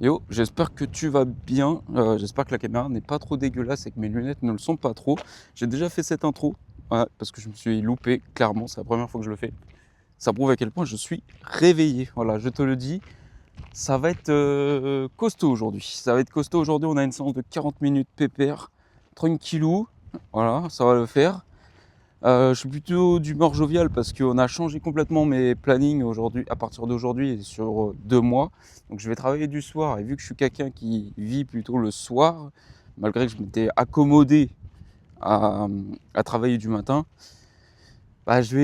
Yo, j'espère que tu vas bien. J'espère que la caméra n'est pas trop dégueulasse et que mes lunettes ne le sont pas trop. J'ai déjà fait cette intro, ouais, parce que je me suis loupé, clairement, c'est la première fois que je le fais. Ça prouve à quel point je suis réveillé. Voilà, je te le dis, ça va être costaud aujourd'hui. Ça va être costaud aujourd'hui. On a une séance de 40 minutes pépère, tranquillou. Voilà, ça va le faire. Je suis plutôt d'humeur joviale parce qu'on a changé complètement mes plannings aujourd'hui, à partir d'aujourd'hui et sur 2 mois. Donc je vais travailler du soir et vu que je suis quelqu'un qui vit plutôt le soir, malgré que je m'étais accommodé à travailler du matin, bah je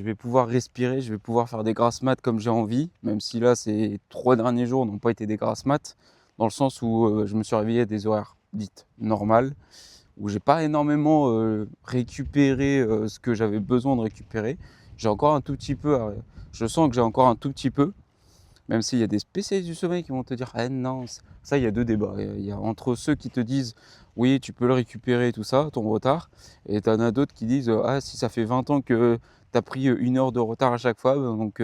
vais pouvoir respirer, je vais pouvoir faire des grasses mat comme j'ai envie, même si là ces 3 derniers jours n'ont pas été des grasses mat, dans le sens où je me suis réveillé à des horaires dites normales où j'ai pas énormément récupéré ce que j'avais besoin de récupérer. J'ai encore un tout petit peu, je sens que j'ai encore un tout petit peu, même s'il y a des spécialistes du sommeil qui vont te dire, ah non, ça il y a deux débats. Il y a entre ceux qui te disent, oui, tu peux le récupérer, tout ça, ton retard, et tu en as d'autres qui disent, ah, si ça fait 20 ans que tu as pris 1 heure de retard à chaque fois, donc tu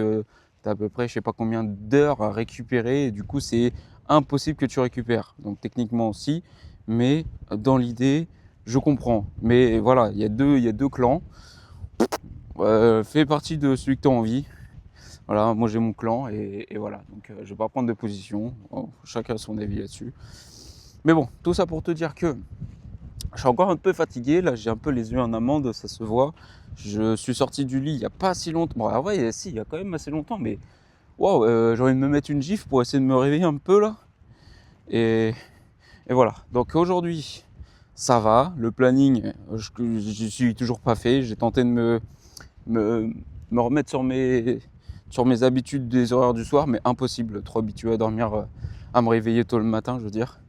as à peu près, je sais pas combien d'heures à récupérer, et du coup, c'est impossible que tu récupères. Donc techniquement aussi, mais dans l'idée, je comprends. Mais voilà, il y a deux clans. Fais partie de celui que tu as envie. Voilà, moi j'ai mon clan et voilà. Donc je vais pas prendre de position. Bon, chacun a son avis là-dessus. Mais bon, tout ça pour te dire que je suis encore un peu fatigué. Là, j'ai un peu les yeux en amande, ça se voit. Je suis sorti du lit il n'y a pas si longtemps. Bon, en vrai, si, il y a quand même assez longtemps, mais waouh, j'ai envie de me mettre une gifle pour essayer de me réveiller un peu là. Et, et voilà. Donc aujourd'hui, ça va. Le planning, je suis toujours pas fait. J'ai tenté de me, me remettre sur mes habitudes des horaires du soir, mais impossible. Trop habitué à dormir, à me réveiller tôt le matin, je veux dire.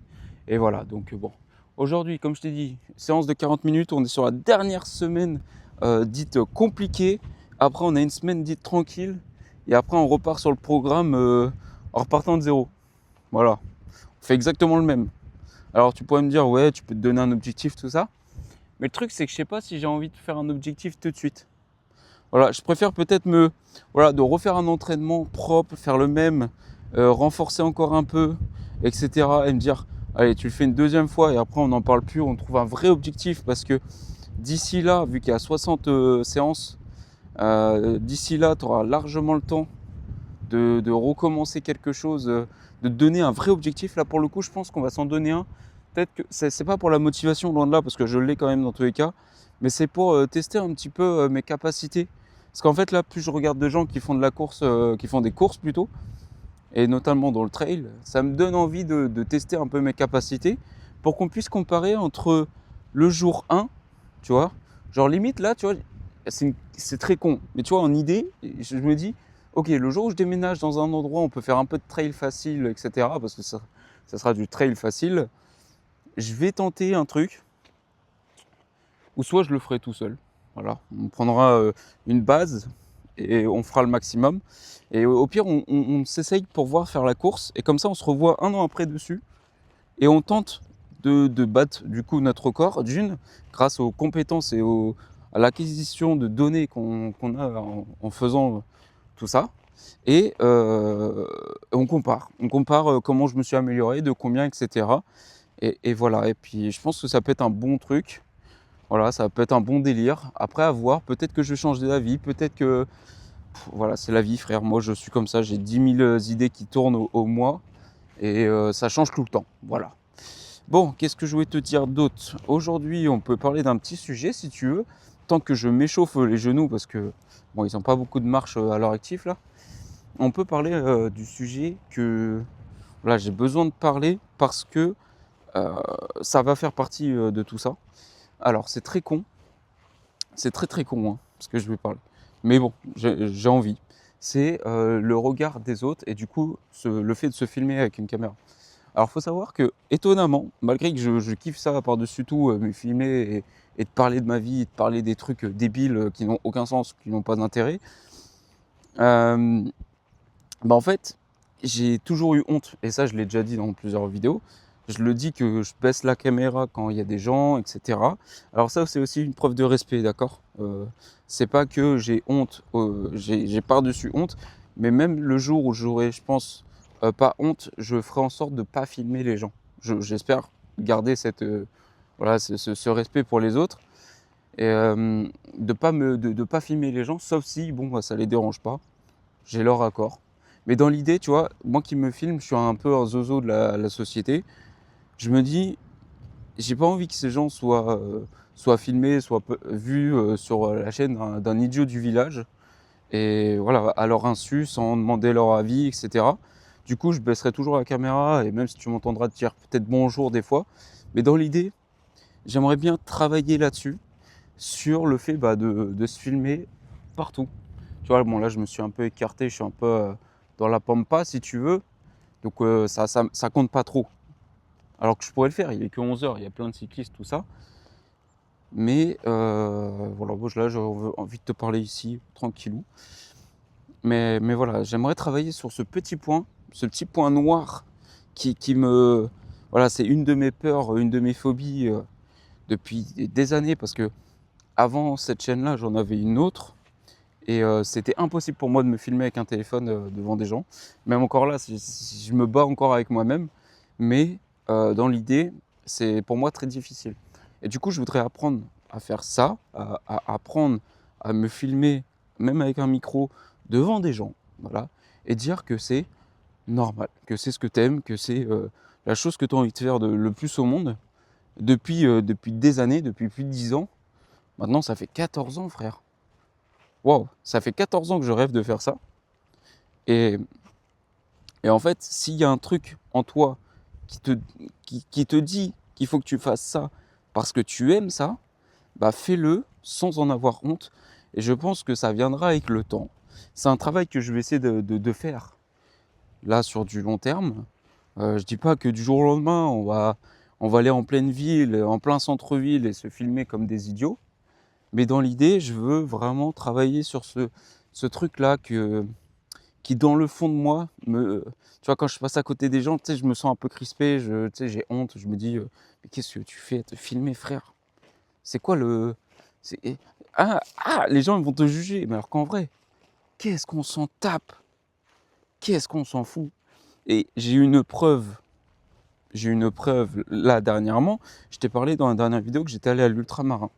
Et voilà, donc bon. Aujourd'hui, comme je t'ai dit, séance de 40 minutes. On est sur la dernière semaine dite compliquée. Après, on a une semaine dite tranquille. Et après, on repart sur le programme en repartant de zéro. Voilà. On fait exactement le même. Alors, tu pourrais me dire, ouais, tu peux te donner un objectif, tout ça. Mais le truc, c'est que je sais pas si j'ai envie de faire un objectif tout de suite. Voilà, je préfère peut-être de refaire un entraînement propre, faire le même, renforcer encore un peu, etc. Et me dire, allez, tu le fais une deuxième fois et après on n'en parle plus, on trouve un vrai objectif parce que d'ici là, vu qu'il y a 60 séances, d'ici là, tu auras largement le temps de recommencer quelque chose, de donner un vrai objectif. Là, pour le coup, je pense qu'on va s'en donner un. Peut-être que c'est pas pour la motivation, loin de là, parce que je l'ai quand même dans tous les cas, mais c'est pour tester un petit peu mes capacités. Parce qu'en fait, là, plus je regarde de gens qui font de la course, qui font des courses plutôt, et notamment dans le trail, ça me donne envie de tester un peu mes capacités pour qu'on puisse comparer entre le jour 1, tu vois, genre limite là, tu vois, c'est très con, mais tu vois, en idée, je me dis, ok, le jour où je déménage dans un endroit, on peut faire un peu de trail facile, etc., parce que ça sera du trail facile, je vais tenter un truc, ou soit je le ferai tout seul. Voilà, on prendra une base et on fera le maximum. Et au pire, on s'essaye pour voir faire la course. Et comme ça, on se revoit un an après dessus. Et on tente de battre du coup notre record grâce aux compétences et à l'acquisition de données qu'on a en faisant tout ça. Et on compare. On compare comment je me suis amélioré, de combien, etc. Et voilà. Et puis, je pense que ça peut être un bon truc. Voilà, ça peut être un bon délire. Après, à voir, peut-être que je vais changer d'avis, peut-être que... voilà, c'est la vie, frère. Moi, je suis comme ça, j'ai 10 000 idées qui tournent au mois et ça change tout le temps. Voilà. Bon, qu'est-ce que je voulais te dire d'autre? Aujourd'hui, on peut parler d'un petit sujet, si tu veux, tant que je m'échauffe les genoux, parce que, bon, ils n'ont pas beaucoup de marche à leur actif, là. On peut parler du sujet que, voilà, j'ai besoin de parler parce que euh, ça va faire partie de tout ça. Alors, c'est très con, c'est très très con, hein, ce que je vais parler. Mais bon, j'ai envie. C'est le regard des autres et du coup, le fait de se filmer avec une caméra. Alors, il faut savoir que, étonnamment, malgré que je kiffe ça par-dessus tout, me filmer et de parler de ma vie, et de parler des trucs débiles qui n'ont aucun sens, qui n'ont pas d'intérêt, euh, bah en fait, j'ai toujours eu honte. Et ça, je l'ai déjà dit dans plusieurs vidéos. Je le dis que je baisse la caméra quand il y a des gens, etc. Alors ça, c'est aussi une preuve de respect, d'accord. C'est pas que j'ai honte, j'ai par-dessus honte, mais même le jour où j'aurai, je pense, pas honte, je ferai en sorte de pas filmer les gens. J'espère garder cette, voilà, ce respect pour les autres et de pas filmer les gens, sauf si, bon, bah, ça les dérange pas, j'ai leur accord. Mais dans l'idée, tu vois, moi qui me filme, je suis un peu un zozo de la société. Je me dis, j'ai pas envie que ces gens soient filmés, soient vus sur la chaîne d'un idiot du village. Et voilà, à leur insu, sans demander leur avis, etc. Du coup, je baisserai toujours la caméra, et même si tu m'entendras dire peut-être bonjour des fois, mais dans l'idée, j'aimerais bien travailler là-dessus, sur le fait bah, de se filmer partout. Tu vois, bon là, je me suis un peu écarté, je suis un peu dans la pampa, si tu veux, donc ça compte pas trop. Alors que je pourrais le faire, il est que 11 h, il y a plein de cyclistes, tout ça. Mais voilà, bon, là, j'ai envie de te parler ici, tranquillou. Mais voilà, j'aimerais travailler sur ce petit point noir qui me... Voilà, c'est une de mes peurs, une de mes phobies depuis des années, parce que avant cette chaîne-là, j'en avais une autre, et c'était impossible pour moi de me filmer avec un téléphone devant des gens. Même encore là, je me bats encore avec moi-même, mais dans l'idée, c'est pour moi très difficile. Et du coup, je voudrais apprendre à faire ça, à apprendre à me filmer, même avec un micro, devant des gens, voilà, et dire que c'est normal, que c'est ce que tu aimes, que c'est la chose que tu as envie de faire le plus au monde, depuis des années, depuis plus de 10 ans. Maintenant, ça fait 14 ans, frère. Waouh, ça fait 14 ans que je rêve de faire ça. Et, et en fait, s'il y a un truc en toi qui te, qui te dit qu'il faut que tu fasses ça parce que tu aimes ça, bah fais-le sans en avoir honte. Et je pense que ça viendra avec le temps. C'est un travail que je vais essayer de faire là sur du long terme. Je dis pas que du jour au lendemain, on va aller en pleine ville, en plein centre-ville et se filmer comme des idiots. Mais dans l'idée, je veux vraiment travailler sur ce truc-là qui, dans le fond de moi, tu vois, quand je passe à côté des gens, tu sais, je me sens un peu crispé, tu sais, j'ai honte, je me dis, mais qu'est-ce que tu fais à te filmer, frère? C'est quoi le... c'est- les gens ils vont te juger, mais alors qu'en vrai, qu'est-ce qu'on s'en tape? Qu'est-ce qu'on s'en fout? Et j'ai une preuve là dernièrement, je t'ai parlé dans la dernière vidéo que j'étais allé à l'ultramarin.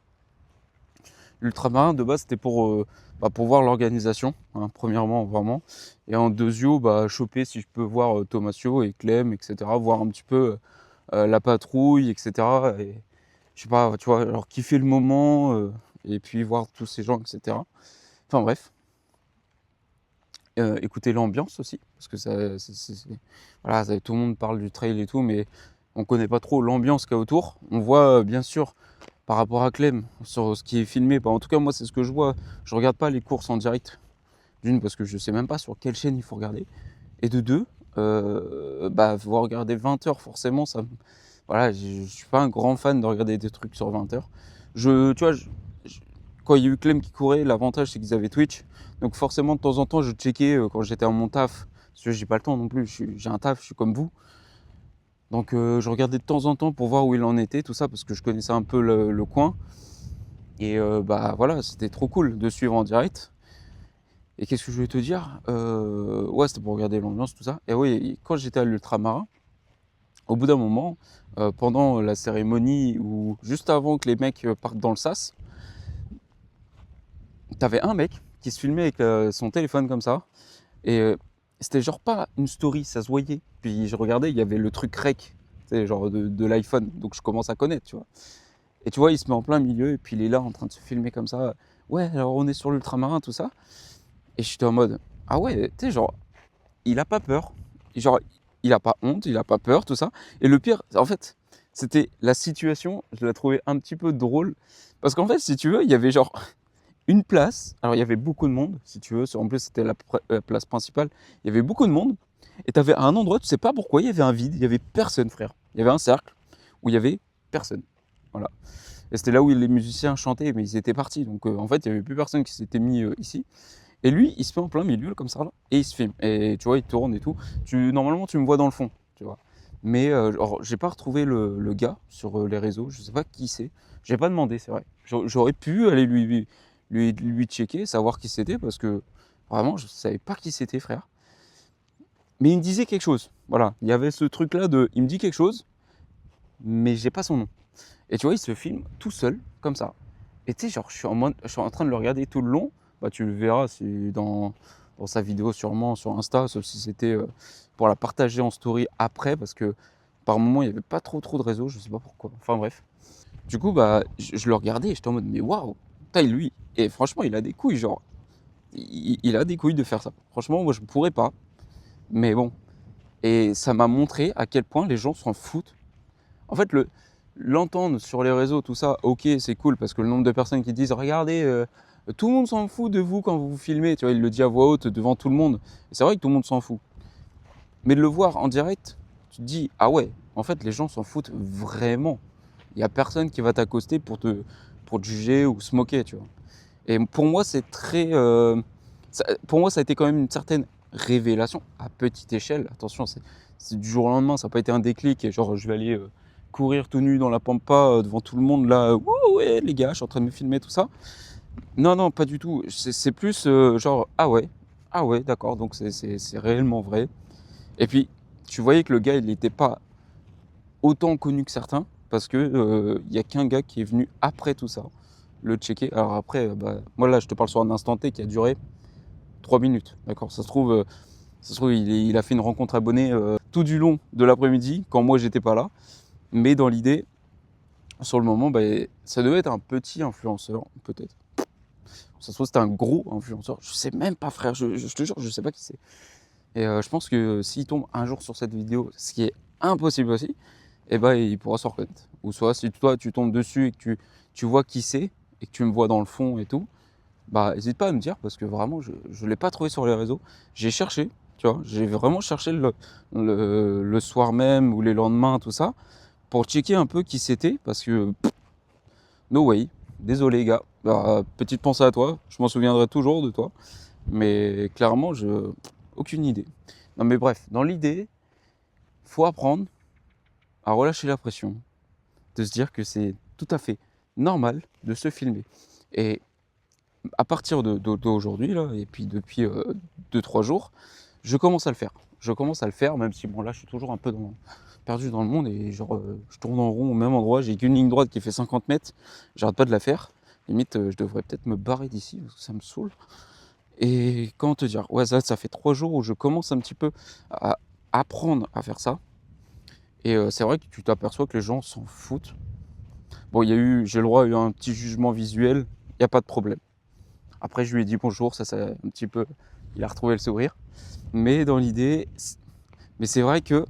L'ultramarin, de base, c'était pour voir l'organisation, hein, premièrement, vraiment. Et en deuxièmement, choper si je peux voir Thomasio et Clem, etc. Voir un petit peu la patrouille, etc. Et je sais pas, tu vois, alors kiffer le moment, et puis voir tous ces gens, etc. Enfin bref. Écouter l'ambiance aussi, parce que voilà, tout le monde parle du trail et tout, mais on connaît pas trop l'ambiance qu'il y a autour. On voit bien sûr par rapport à Clem, sur ce qui est filmé, en tout cas moi c'est ce que je vois, je regarde pas les courses en direct, d'une parce que je sais même pas sur quelle chaîne il faut regarder, et de deux, faut regarder 20 heures forcément, voilà, je suis pas un grand fan de regarder des trucs sur 20 heures. Tu vois, quand il y a eu Clem qui courait, l'avantage c'est qu'ils avaient Twitch, donc forcément de temps en temps je checkais quand j'étais à mon taf, parce que j'ai pas le temps non plus, j'ai un taf, je suis comme vous. Donc je regardais de temps en temps pour voir où il en était, tout ça, parce que je connaissais un peu le coin. Et voilà, c'était trop cool de suivre en direct. Et qu'est-ce que je voulais te dire? Ouais, c'était pour regarder l'ambiance, tout ça. Et oui, quand j'étais à l'ultramarin, au bout d'un moment, pendant la cérémonie ou juste avant que les mecs partent dans le sas, t'avais un mec qui se filmait avec son téléphone comme ça. Et c'était genre pas une story, ça se voyait. Puis je regardais, il y avait le truc rec, tu sais, genre de l'iPhone. Donc je commence à connaître, tu vois. Et tu vois, il se met en plein milieu et puis il est là en train de se filmer comme ça. Ouais, alors on est sur l'ultramarin, tout ça. Et j'étais en mode, ah ouais, tu sais, genre, il a pas peur. Genre, il a pas honte, il a pas peur, tout ça. Et le pire, en fait, c'était la situation, je la trouvais un petit peu drôle. Parce qu'en fait, si tu veux, il y avait genre une place. Alors, il y avait beaucoup de monde, si tu veux. En plus, c'était la place principale. Il y avait beaucoup de monde. Et tu avais un endroit, tu sais pas pourquoi, il y avait un vide. Il y avait personne, frère. Il y avait un cercle où il y avait personne. Voilà. Et c'était là où les musiciens chantaient, mais ils étaient partis. Donc, en fait, il n'y avait plus personne qui s'était mis ici. Et lui, il se met en plein milieu, comme ça, là, et il se filme. Et tu vois, il tourne et tout. Normalement, tu me vois dans le fond, tu vois. Mais j'ai pas retrouvé le gars sur les réseaux. Je sais pas qui c'est. J'ai pas demandé, c'est vrai. J'aurais pu aller lui checker, savoir qui c'était, parce que vraiment, je savais pas qui c'était, frère. Mais il me disait quelque chose. Voilà, il y avait ce truc-là de, il me dit quelque chose, mais j'ai pas son nom. Et tu vois, il se filme tout seul, comme ça. Et tu sais, genre, je suis en train de le regarder tout le long. Bah, tu le verras dans sa vidéo sûrement sur Insta, sauf si c'était pour la partager en story après, parce que par moment, il n'y avait pas trop de réseau, je sais pas pourquoi. Enfin bref. Du coup, bah, je le regardais et j'étais en mode, mais waouh, taille lui. Et franchement, il a des couilles, genre, il a des couilles de faire ça. Franchement, moi, je ne pourrais pas. Mais bon. Et ça m'a montré à quel point les gens s'en foutent. En fait, l'entendre sur les réseaux, tout ça, ok, c'est cool, parce que le nombre de personnes qui disent, regardez, tout le monde s'en fout de vous quand vous vous filmez. Tu vois, il le dit à voix haute devant tout le monde. Et c'est vrai que tout le monde s'en fout. Mais de le voir en direct, tu te dis, ah ouais, en fait, les gens s'en foutent vraiment. Il n'y a personne qui va t'accoster pour te juger ou se moquer, tu vois. Et pour moi, c'est très. Pour moi, ça a été quand même une certaine révélation à petite échelle. Attention, c'est du jour au lendemain, ça n'a pas été un déclic. Et genre, je vais aller courir tout nu dans la pampa devant tout le monde, là, ouh, ouais, les gars, je suis en train de me filmer, tout ça. Non, non, pas du tout. C'est plus genre, ah ouais, d'accord, donc c'est réellement vrai. Et puis, tu voyais que le gars, il n'était pas autant connu que certains, parce que il n'y a qu'un gars qui est venu après tout ça, le checker. Alors après, bah, moi là, je te parle sur un instant T qui a duré 3 minutes, d'accord. Ça se trouve il a fait une rencontre abonnée tout du long de l'après-midi, quand moi j'étais pas là. Mais dans l'idée, sur le moment, bah, ça devait être un petit influenceur, peut-être. Ça se trouve c'était un gros influenceur, je sais même pas frère, je te jure, je sais pas qui c'est. Et je pense que s'il tombe un jour sur cette vidéo, ce qui est impossible aussi, eh ben, il pourra se reconnaître. Ou soit si toi tu tombes dessus et que tu vois qui c'est, et que tu me vois dans le fond et tout, bah n'hésite pas à me dire, parce que vraiment je ne l'ai pas trouvé sur les réseaux. J'ai cherché, tu vois, j'ai vraiment cherché le soir même ou les lendemains, tout ça, pour checker un peu qui c'était, parce que no way, désolé gars. Bah, petite pensée à toi, je m'en souviendrai toujours de toi, mais clairement aucune idée. Non mais bref, dans l'idée, faut apprendre à relâcher la pression, de se dire que c'est tout à fait normal de se filmer. Et à partir d'aujourd'hui, là, et puis depuis 2-3 jours, je commence à le faire. Je commence à le faire, même si bon là je suis toujours un peu perdu dans le monde et genre je tourne en rond au même endroit, j'ai qu'une ligne droite qui fait 50 mètres, j'arrête pas de la faire. Limite, je devrais peut-être me barrer d'ici parce que ça me saoule. Et comment te dire, ouais, ça fait 3 jours où je commence un petit peu à apprendre à faire ça. Et c'est vrai que tu t'aperçois que les gens s'en foutent. Bon, j'ai le droit à eu un petit jugement visuel, il n'y a pas de problème. Après, je lui ai dit bonjour, ça un petit peu, il a retrouvé le sourire. Mais dans l'idée, mais c'est vrai que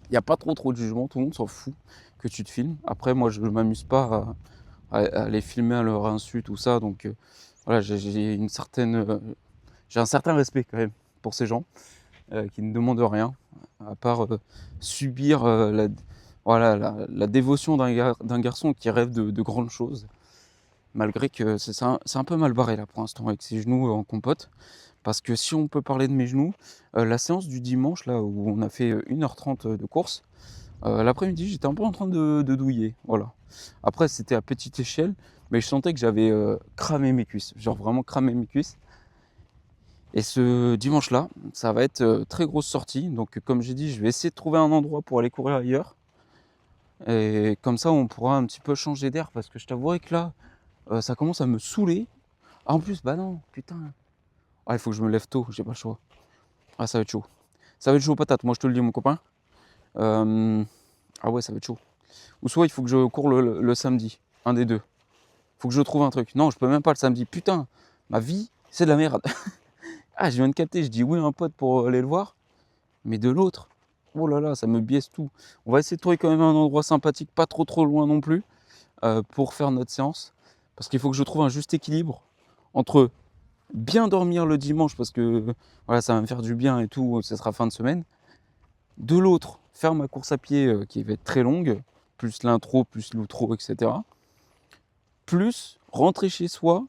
il n'y a pas trop de jugement, tout le monde s'en fout que tu te filmes. Après, moi, je ne m'amuse pas à les filmer à leur insu, tout ça. Donc voilà, j'ai un certain respect quand même pour ces gens qui ne demandent rien, à part subir la dévotion d'un garçon qui rêve de grandes choses. Malgré que c'est un peu mal barré là pour l'instant avec ses genoux en compote. Parce que si on peut parler de mes genoux, la séance du dimanche là où on a fait 1h30 de course, l'après-midi j'étais un peu en train de douiller. Voilà. Après c'était à petite échelle, mais je sentais que j'avais cramé mes cuisses. Genre vraiment cramé mes cuisses. Et ce dimanche là, ça va être très grosse sortie. Donc comme j'ai dit, je vais essayer de trouver un endroit pour aller courir ailleurs. Et comme ça on pourra un petit peu changer d'air. Parce que je t'avouerai que là, ça commence à me saouler. Ah, en plus, bah non, putain. Ah, il faut que je me lève tôt, j'ai pas le choix. Ah, ça va être chaud. Ça va être chaud patate, moi je te le dis, mon copain. Ah ouais, ça va être chaud. Ou soit il faut que je cours le samedi, un des deux. Faut que je trouve un truc. Non, je peux même pas le samedi. Putain, ma vie, c'est de la merde. Ah, je viens de capter, je dis oui à un pote pour aller le voir. Mais de l'autre, oh là là, ça me biaise tout. On va essayer de trouver quand même un endroit sympathique, pas trop loin non plus, pour faire notre séance. Parce qu'il faut que je trouve un juste équilibre entre bien dormir le dimanche parce que voilà, ça va me faire du bien et tout, ce sera fin de semaine. De l'autre, faire ma course à pied qui va être très longue, plus l'intro, plus l'outro, etc. Plus rentrer chez soi,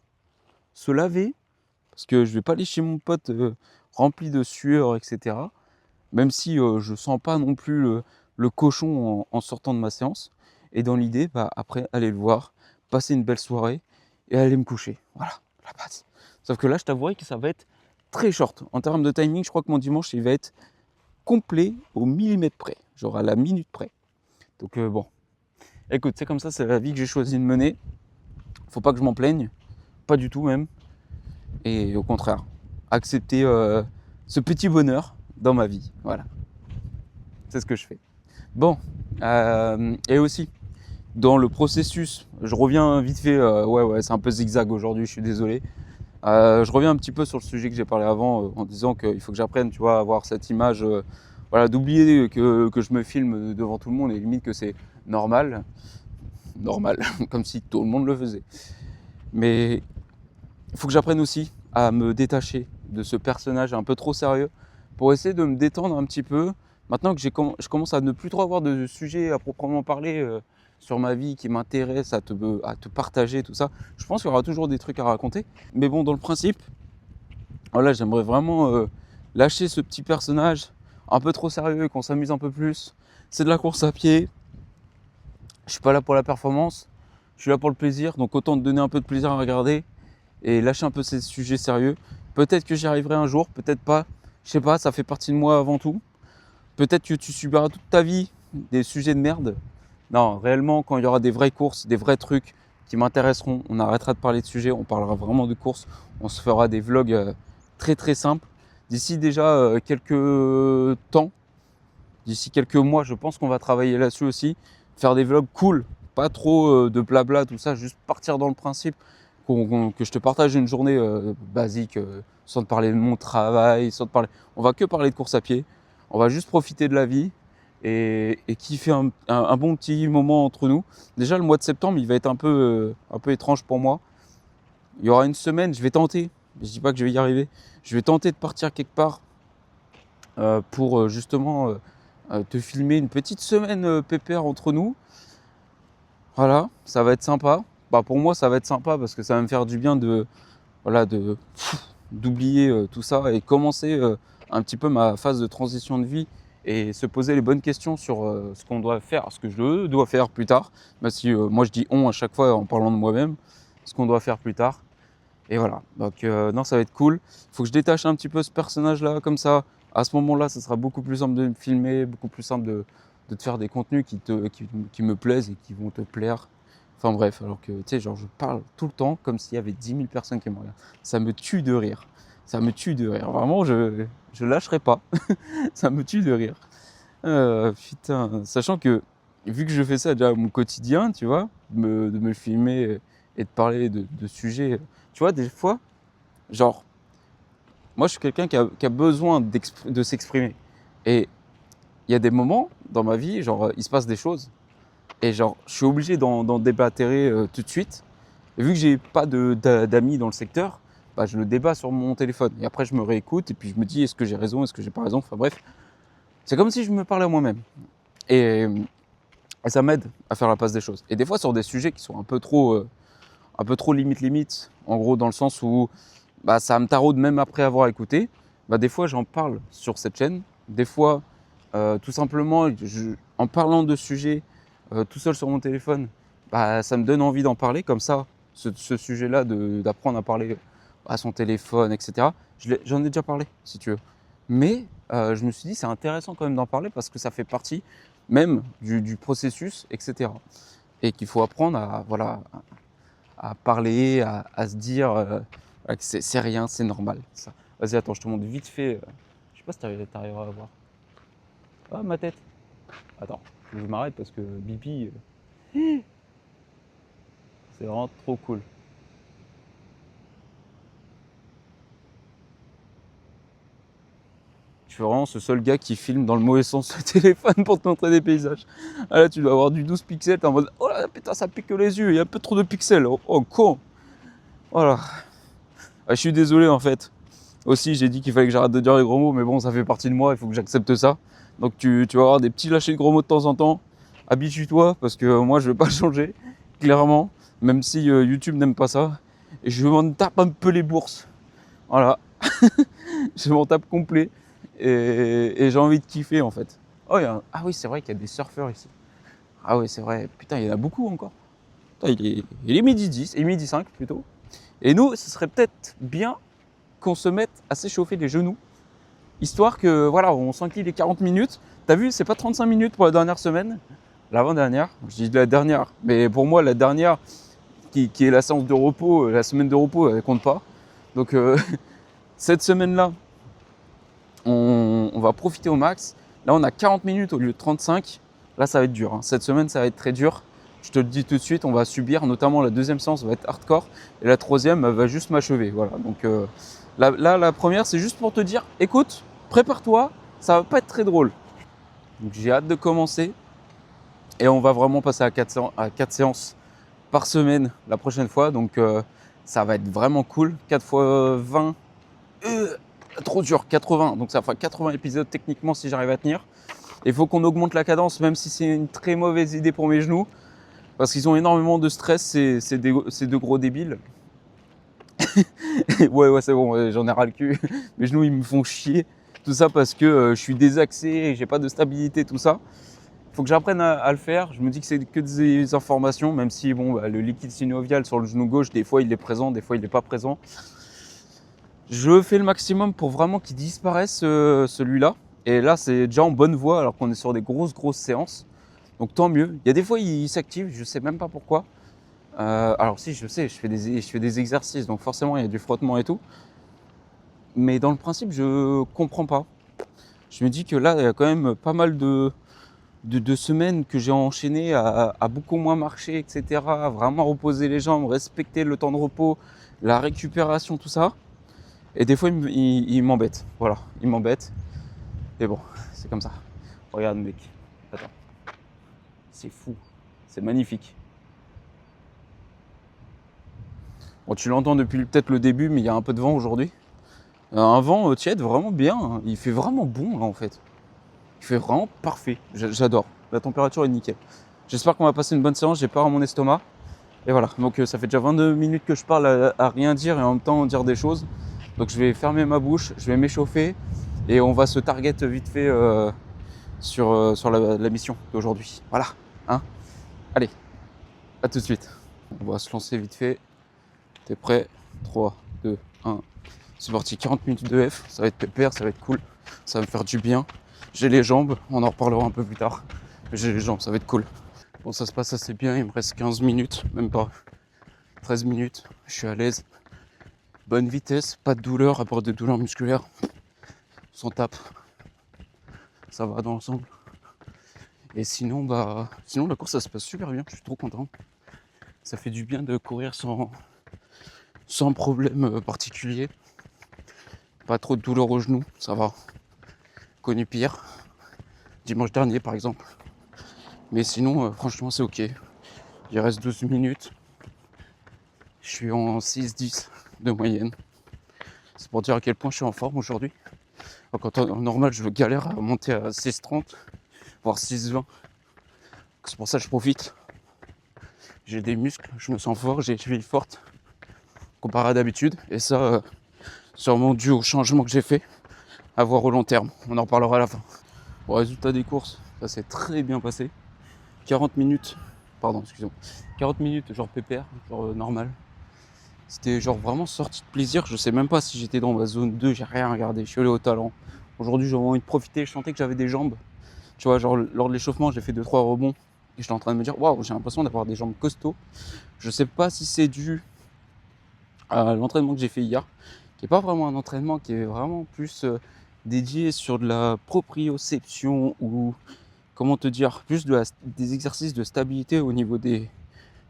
se laver, parce que je vais pas aller chez mon pote rempli de sueur, etc. Même si je sens pas non plus le cochon en sortant de ma séance. Et dans l'idée, bah, après, aller le voir, passer une belle soirée et aller me coucher. Voilà, la base. Sauf que là, je t'avouerai que ça va être très short. En termes de timing, je crois que mon dimanche, il va être complet au millimètre près, genre à la minute près. Donc bon, écoute, c'est comme ça, c'est la vie que j'ai choisi de mener. Faut pas que je m'en plaigne, pas du tout même. Et au contraire, accepter ce petit bonheur dans ma vie. Voilà, c'est ce que je fais. Bon, et aussi, dans le processus, je reviens vite fait, ouais, c'est un peu zigzag aujourd'hui, je suis désolé. Je reviens un petit peu sur le sujet que j'ai parlé avant en disant qu'il faut que j'apprenne, tu vois, à avoir cette image, voilà, d'oublier que je me filme devant tout le monde et limite que c'est normal, comme si tout le monde le faisait. Mais il faut que j'apprenne aussi à me détacher de ce personnage un peu trop sérieux pour essayer de me détendre un petit peu. Maintenant que je commence à ne plus trop avoir de sujet à proprement parler sur ma vie qui m'intéresse, à te partager, tout ça, je pense qu'il y aura toujours des trucs à raconter. Mais bon, dans le principe, voilà, j'aimerais vraiment lâcher ce petit personnage un peu trop sérieux et qu'on s'amuse un peu plus. C'est de la course à pied. Je suis pas là pour la performance, je suis là pour le plaisir. Donc autant te donner un peu de plaisir à regarder et lâcher un peu ces sujets sérieux. Peut-être que j'y arriverai un jour, peut-être pas. Je sais pas, ça fait partie de moi avant tout. Peut-être que tu subiras toute ta vie des sujets de merde. Non, réellement, quand il y aura des vraies courses, des vrais trucs qui m'intéresseront, on arrêtera de parler de sujets, on parlera vraiment de courses. On se fera des vlogs très très simples. D'ici déjà quelques temps, d'ici quelques mois, je pense qu'on va travailler là-dessus aussi. Faire des vlogs cool, pas trop de blabla, tout ça, juste partir dans le principe que je te partage une journée basique, sans te parler de mon travail, sans te parler. On va que parler de course à pied. On va juste profiter de la vie et kiffer un bon petit moment entre nous. Déjà, le mois de septembre, il va être un peu étrange pour moi. Il y aura une semaine, je vais tenter. Je dis pas que je vais y arriver. Je vais tenter de partir quelque part pour justement te filmer une petite semaine pépère entre nous. Voilà, ça va être sympa. Bah, pour moi, ça va être sympa parce que ça va me faire du bien d'oublier tout ça et commencer un petit peu ma phase de transition de vie et se poser les bonnes questions sur ce qu'on doit faire, ce que je dois faire plus tard. Même si moi je dis on à chaque fois en parlant de moi-même, ce qu'on doit faire plus tard. Et voilà, donc non, ça va être cool. Il faut que je détache un petit peu ce personnage-là comme ça. À ce moment-là, ça sera beaucoup plus simple de me filmer, beaucoup plus simple de te faire des contenus qui me plaisent et qui vont te plaire. Enfin bref, alors que tu sais, genre je parle tout le temps comme s'il y avait 10 000 personnes qui me regardent. Ça me tue de rire. Ça me tue de rire. Vraiment, je lâcherai pas. Ça me tue de rire. Putain, sachant que vu que je fais ça déjà à mon quotidien, tu vois, de me filmer et de parler de sujets, tu vois, des fois, genre, moi je suis quelqu'un qui a besoin de s'exprimer. Et il y a des moments dans ma vie, genre, il se passe des choses. Et genre, je suis obligé d'en déblatérer tout de suite. Et vu que j'ai pas d'amis dans le secteur, bah, je le débat sur mon téléphone. Et après, je me réécoute et puis je me dis, est-ce que j'ai raison, est-ce que j'ai pas raison. Enfin bref, c'est comme si je me parlais à moi-même. Et ça m'aide à faire la passe des choses. Et des fois, sur des sujets qui sont un peu trop limite, en gros, dans le sens où bah, ça me taraude même après avoir écouté. Bah, des fois, j'en parle sur cette chaîne. Des fois, tout simplement, en parlant de sujets tout seul sur mon téléphone, bah, ça me donne envie d'en parler comme ça, ce sujet-là, d'apprendre à parler à son téléphone, etc. J'en ai déjà parlé, si tu veux. Mais je me suis dit, c'est intéressant quand même d'en parler parce que ça fait partie même du processus, etc. Et qu'il faut apprendre à parler, à se dire que c'est rien, c'est normal. Ça. Vas-y, attends, je te montre vite fait. Je sais pas si t'arriveras à voir. Ah, ma tête. Attends, je m'arrête parce que Bibi, c'est vraiment trop cool. Je suis vraiment ce seul gars qui filme dans le mauvais sens le téléphone pour te montrer des paysages. Ah là, tu dois avoir du 12 pixels, t'es en mode oh là putain, ça pique les yeux, il y a un peu trop de pixels. Oh con. Voilà. Ah, je suis désolé en fait. Aussi, j'ai dit qu'il fallait que j'arrête de dire les gros mots, mais bon, ça fait partie de moi, il faut que j'accepte ça. Donc tu vas avoir des petits lâchers de gros mots de temps en temps. Habitue-toi, parce que moi, je vais pas changer, clairement, même si YouTube n'aime pas ça. Et je m'en tape un peu les bourses. Voilà. Je m'en tape complet. Et j'ai envie de kiffer, en fait. Oh, ah oui, c'est vrai qu'il y a des surfeurs ici. Ah oui, c'est vrai. Putain, il y en a beaucoup encore. Putain, il est midi 10, et midi 5 plutôt. Et nous, ce serait peut-être bien qu'on se mette à s'échauffer les genoux histoire que voilà, on s'enquille les 40 minutes. T'as vu, c'est pas 35 minutes pour la dernière semaine, l'avant-dernière. Je dis la dernière, mais pour moi la dernière qui est la séance de repos, la semaine de repos, elle compte pas. Donc cette semaine-là, on va profiter au max. Là, on a 40 minutes au lieu de 35. Là, ça va être dur. Hein. Cette semaine, ça va être très dur. Je te le dis tout de suite, on va subir, notamment la deuxième séance va être hardcore et la troisième elle va juste m'achever. Voilà. Donc là, la première, c'est juste pour te dire, écoute, prépare-toi, ça va pas être très drôle. Donc j'ai hâte de commencer et on va vraiment passer à 4 séances par semaine la prochaine fois. Donc ça va être vraiment cool. 4 fois 20, trop dur, 80. Donc ça fera 80 épisodes techniquement si j'arrive à tenir. Il faut qu'on augmente la cadence, même si c'est une très mauvaise idée pour mes genoux. Parce qu'ils ont énormément de stress, c'est de gros débiles. ouais, c'est bon, j'en ai ras le cul. Mes genoux, ils me font chier. Tout ça parce que je suis désaxé et j'ai pas de stabilité, tout ça. Il faut que j'apprenne à le faire. Je me dis que c'est que des informations, même si bon, le liquide synovial sur le genou gauche, des fois il est présent, des fois il n'est pas présent. Je fais le maximum pour vraiment qu'il disparaisse celui-là. Et là, c'est déjà en bonne voie alors qu'on est sur des grosses séances. Donc tant mieux. Il y a des fois, il s'active, je sais même pas pourquoi. Alors si, je sais, je fais des exercices, donc forcément, il y a du frottement et tout. Mais dans le principe, je comprends pas. Je me dis que là, il y a quand même pas mal de semaines que j'ai enchaînées à beaucoup moins marcher, etc. À vraiment reposer les jambes, respecter le temps de repos, la récupération, tout ça. Et des fois, il m'embête. Voilà, il m'embête. Et bon, c'est comme ça. Regarde, mec. Attends. C'est fou. C'est magnifique. Bon, tu l'entends depuis peut-être le début, mais il y a un peu de vent aujourd'hui. Un vent tiède, vraiment bien. Il fait vraiment bon, là, en fait. Il fait vraiment parfait. J'adore. La température est nickel. J'espère qu'on va passer une bonne séance. J'ai peur à mon estomac. Et voilà. Donc, ça fait déjà 22 minutes que je parle à rien dire et en même temps dire des choses. Donc, je vais fermer ma bouche. Je vais m'échauffer. Et on va se target vite fait sur la mission d'aujourd'hui. Voilà. Hein, allez, à tout de suite. On va se lancer vite fait. T'es prêt? 3, 2, 1. C'est parti, 40 minutes de F. Ça va être pépère, ça va être cool. Ça va me faire du bien. J'ai les jambes, on en reparlera un peu plus tard. J'ai les jambes, ça va être cool. Bon, ça se passe assez bien. Il me reste 15 minutes, même pas 13 minutes. Je suis à l'aise. Bonne vitesse, pas de douleur, à part des douleurs musculaires. On tape. Ça va dans l'ensemble. Et sinon, la course, ça se passe super bien. Je suis trop content. Ça fait du bien de courir sans problème particulier. Pas trop de douleur aux genoux, ça va. Connu pire. Dimanche dernier, par exemple. Mais sinon, franchement, c'est ok. Il reste 12 minutes. Je suis en 6-10 de moyenne. C'est pour dire à quel point je suis en forme aujourd'hui. Quand en normal, je galère à monter à 6-30, voire 6-20. C'est pour ça que je profite. J'ai des muscles, je me sens fort, j'ai une cheville forte comparé à d'habitude. Et ça, sûrement dû au changement que j'ai fait, à voir au long terme. On en reparlera à la fin. Au résultat des courses, ça s'est très bien passé. 40 minutes, 40 minutes genre pépère, genre normal. C'était genre vraiment sorti de plaisir. Je sais même pas si j'étais dans ma zone 2, j'ai rien regardé. Je suis allé au talent. Aujourd'hui, j'avais envie de profiter. Je sentais que j'avais des jambes. Tu vois, genre lors de l'échauffement, j'ai fait 2-3 rebonds. Et j'étais en train de me dire, waouh, j'ai l'impression d'avoir des jambes costauds. Je sais pas si c'est dû à l'entraînement que j'ai fait hier, qui est pas vraiment un entraînement, qui est vraiment plus dédié sur de la proprioception ou comment te dire, plus des exercices de stabilité au niveau des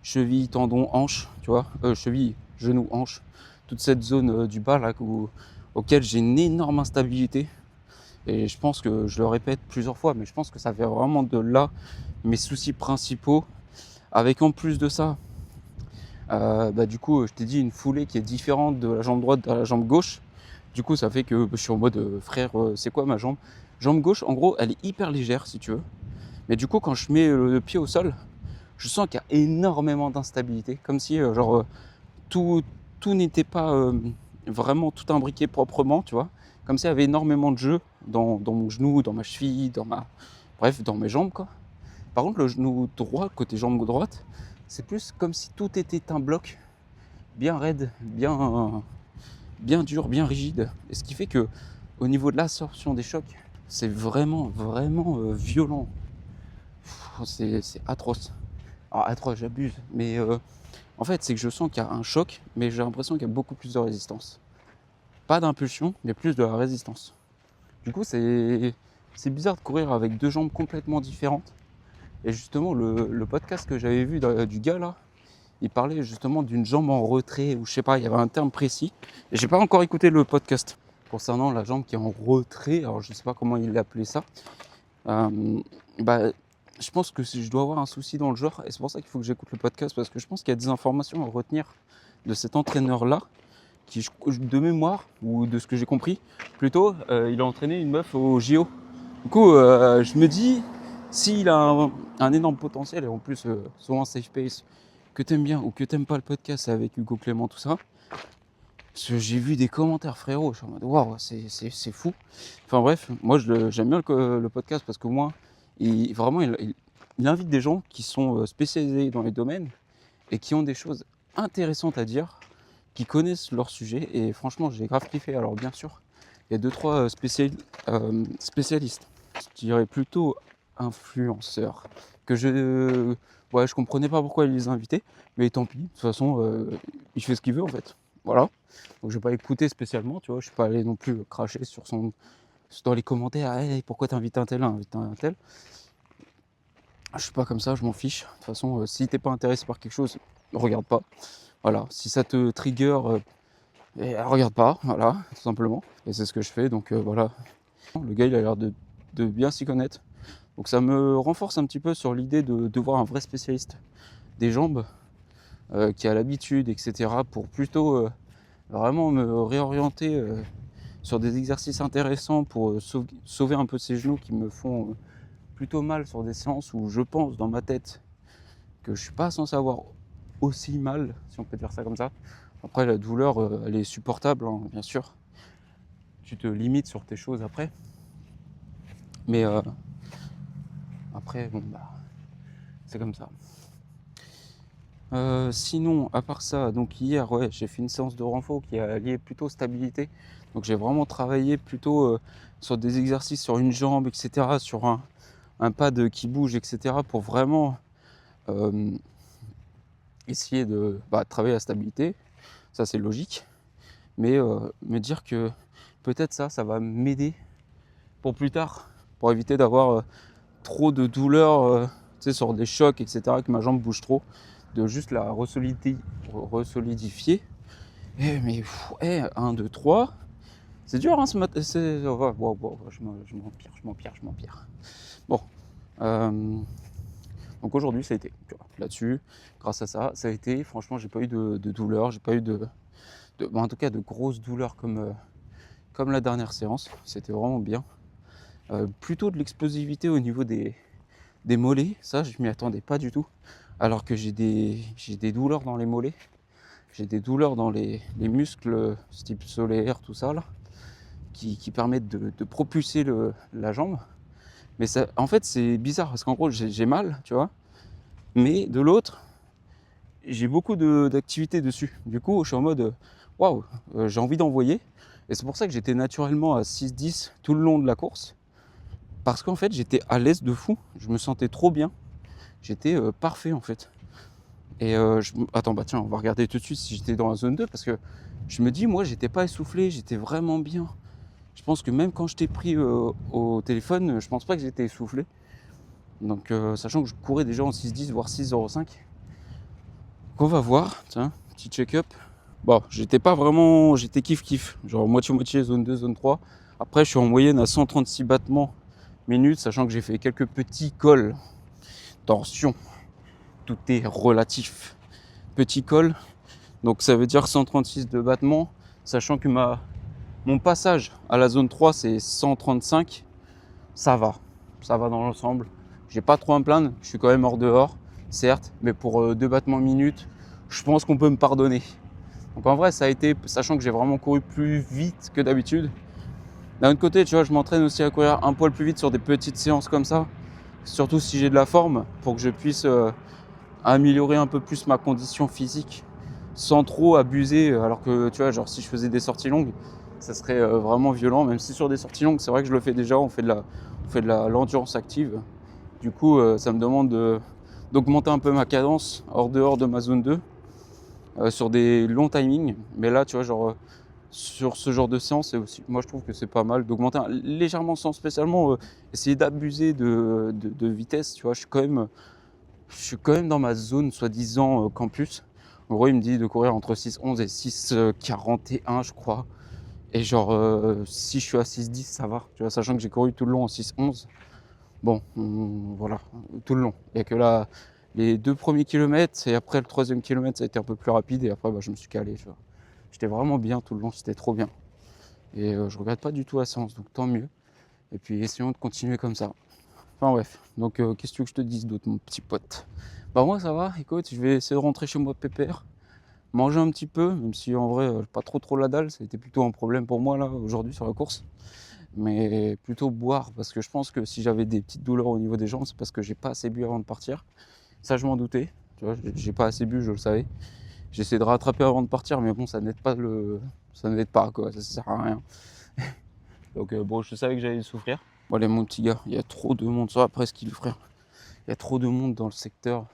chevilles, tendons, hanches, tu vois, chevilles, genoux, hanches, toute cette zone du bas là auquel j'ai une énorme instabilité. Et je pense que, je le répète plusieurs fois, mais je pense que ça fait vraiment de là mes soucis principaux. Avec en plus de ça, du coup, je t'ai dit, une foulée qui est différente de la jambe droite à la jambe gauche. Du coup, ça fait que je suis en mode, frère, c'est quoi ma jambe? Jambe gauche, en gros, elle est hyper légère, si tu veux. Mais du coup, quand je mets le pied au sol, je sens qu'il y a énormément d'instabilité. Comme si, tout n'était pas vraiment tout imbriqué proprement, tu vois. Comme s'il y avait énormément de jeu dans mon genou, dans ma cheville, bref, dans mes jambes, quoi. Par contre, le genou droit, côté jambe droite, c'est plus comme si tout était un bloc bien raide, bien dur, bien rigide. Et ce qui fait que au niveau de l'absorption des chocs, c'est vraiment violent. C'est atroce. Alors atroce, j'abuse, mais en fait, c'est que je sens qu'il y a un choc, mais j'ai l'impression qu'il y a beaucoup plus de résistance. Pas d'impulsion, mais plus de la résistance. Du coup, c'est bizarre de courir avec deux jambes complètement différentes. Et justement, le podcast que j'avais vu du gars là, il parlait justement d'une jambe en retrait, ou je sais pas, il y avait un terme précis. Et j'ai pas encore écouté le podcast concernant la jambe qui est en retrait. Alors je sais pas comment il appelait ça. Je pense que je dois avoir un souci dans le genre, et c'est pour ça qu'il faut que j'écoute le podcast, parce que je pense qu'il y a des informations à retenir de cet entraîneur-là, qui, de mémoire, ou de ce que j'ai compris, plutôt, il a entraîné une meuf au JO. Du coup, je me dis, s'il a un énorme potentiel, et en plus, souvent Safe Pace, que t'aimes bien, ou que t'aimes pas le podcast avec Hugo Clément, tout ça, parce que j'ai vu des commentaires, frérot, je suis en mode, waouh, c'est fou. Enfin bref, moi j'aime bien le podcast, parce qu'au moins, il invite des gens qui sont spécialisés dans les domaines et qui ont des choses intéressantes à dire, qui connaissent leur sujet, et franchement j'ai grave kiffé. Alors bien sûr, il y a 2-3 spécialistes, je dirais plutôt influenceurs, que je comprenais pas pourquoi ils les invitaient, mais tant pis, de toute façon il fait ce qu'il veut en fait. Voilà, donc je vais pas écouter spécialement, tu vois, je suis pas allé non plus cracher dans les commentaires, hey, pourquoi t'invites un tel, Je suis pas comme ça, je m'en fiche. De toute façon, si t'es pas intéressé par quelque chose, regarde pas. Voilà, si ça te trigger, regarde pas, voilà, tout simplement. Et c'est ce que je fais, donc voilà. Le gars, il a l'air de bien s'y connaître. Donc ça me renforce un petit peu sur l'idée de voir un vrai spécialiste des jambes, qui a l'habitude, etc., pour plutôt vraiment me réorienter sur des exercices intéressants pour sauver un peu ces genoux qui me font plutôt mal sur des séances où je pense dans ma tête que je suis pas censé avoir aussi mal, si on peut dire ça comme ça. Après, la douleur, elle est supportable, hein, bien sûr. Tu te limites sur tes choses après. Mais après, bon, c'est comme ça. Sinon, à part ça, donc hier, j'ai fait une séance de renfort qui a allié plutôt stabilité. Donc j'ai vraiment travaillé plutôt sur des exercices sur une jambe, etc., sur un pad qui bouge, etc., pour vraiment essayer de travailler la stabilité. Ça, c'est logique. Mais me dire que peut-être ça va m'aider pour plus tard, pour éviter d'avoir trop de douleur sur des chocs, etc., que ma jambe bouge trop, de juste la resolidifier. Mais 1, 2, 3, c'est dur, hein, ce matin. Je m'empire. Bon, donc aujourd'hui, ça a été, tu vois, là-dessus, grâce à ça a été, franchement, j'ai pas eu de douleur, j'ai pas eu en tout cas de grosses douleurs comme la dernière séance. C'était vraiment bien. Plutôt de l'explosivité au niveau des mollets, ça je m'y attendais pas du tout, alors que j'ai des douleurs dans les mollets, j'ai des douleurs dans les muscles type solaire, tout ça là, qui permettent de propulser la jambe. Mais ça, en fait, c'est bizarre parce qu'en gros j'ai mal, tu vois, mais de l'autre j'ai beaucoup d'activité dessus. Du coup je suis en mode waouh, j'ai envie d'envoyer, et c'est pour ça que j'étais naturellement à 6-10 tout le long de la course. Parce qu'en fait, j'étais à l'aise de fou, je me sentais trop bien, j'étais parfait en fait. Et attends, tiens, on va regarder tout de suite si j'étais dans la zone 2, parce que je me dis, moi, j'étais pas essoufflé, j'étais vraiment bien. Je pense que même quand je t'ai pris au téléphone, je pense pas que j'étais essoufflé. Donc, sachant que je courais déjà en 6-10, voire 6,05. Donc, on va voir, tiens, petit check-up. Bon, j'étais pas vraiment, j'étais kiff-kiff, genre moitié-moitié, zone 2, zone 3. Après, je suis en moyenne à 136 battements minutes, sachant que j'ai fait quelques petits cols. Attention, tout est relatif. Petit col, donc ça veut dire 136 de battements, sachant que mon passage à la zone 3 c'est 135. Ça va dans l'ensemble. J'ai pas trop à me plaindre, je suis quand même hors dehors, certes, mais pour 2 battements minutes, je pense qu'on peut me pardonner. Donc en vrai, ça a été, sachant que j'ai vraiment couru plus vite que d'habitude. D'un autre côté, tu vois, je m'entraîne aussi à courir un poil plus vite sur des petites séances comme ça, surtout si j'ai de la forme, pour que je puisse améliorer un peu plus ma condition physique sans trop abuser. Alors que tu vois, genre si je faisais des sorties longues, ça serait vraiment violent, même si sur des sorties longues, c'est vrai que je le fais déjà, on fait de l'endurance active. Du coup, ça me demande d'augmenter un peu ma cadence hors dehors de ma zone 2 sur des longs timings. Mais là, tu vois, genre sur ce genre de séance, c'est aussi, moi je trouve que c'est pas mal d'augmenter légèrement sans spécialement essayer d'abuser de vitesse. Tu vois, je suis quand même dans ma zone soi-disant campus. En gros, il me dit de courir entre 6,11 et 6,41, je crois. Et genre, si je suis à 6,10, ça va. Tu vois, sachant que j'ai couru tout le long en 6,11. Bon, voilà, tout le long. Il n'y a que là, les 2 premiers kilomètres, et après le 3e kilomètre, ça a été un peu plus rapide. Et après, je me suis calé. Tu vois. J'étais vraiment bien tout le long, c'était trop bien. Et je regrette pas du tout la séance, donc tant mieux. Et puis essayons de continuer comme ça. Enfin bref, donc qu'est-ce que tu veux que je te dise d'autre, mon petit pote? Bah moi ça va, écoute, je vais essayer de rentrer chez moi pépère, manger un petit peu, même si en vrai pas trop la dalle, ça a été plutôt un problème pour moi là aujourd'hui sur la course. Mais plutôt boire, parce que je pense que si j'avais des petites douleurs au niveau des jambes, c'est parce que j'ai pas assez bu avant de partir. Ça je m'en doutais, tu vois, j'ai pas assez bu, je le savais. J'essaie de rattraper avant de partir, mais bon, ça n'aide pas quoi, ça sert à rien. Donc bon, je savais que j'allais souffrir. Bon allez mon petit gars, il y a trop de monde sur la presqu'île, frère. Il y a trop de monde dans le secteur.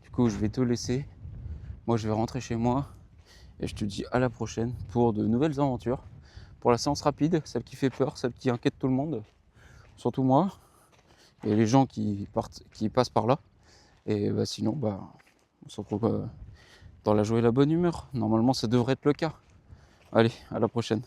Du coup, je vais te laisser. Moi, je vais rentrer chez moi. Et je te dis à la prochaine pour de nouvelles aventures. Pour la séance rapide, celle qui fait peur, celle qui inquiète tout le monde. Surtout moi. Et les gens qui passent par là. Et sinon, on se retrouve dans la joie et la bonne humeur. Normalement, ça devrait être le cas. Allez, à la prochaine.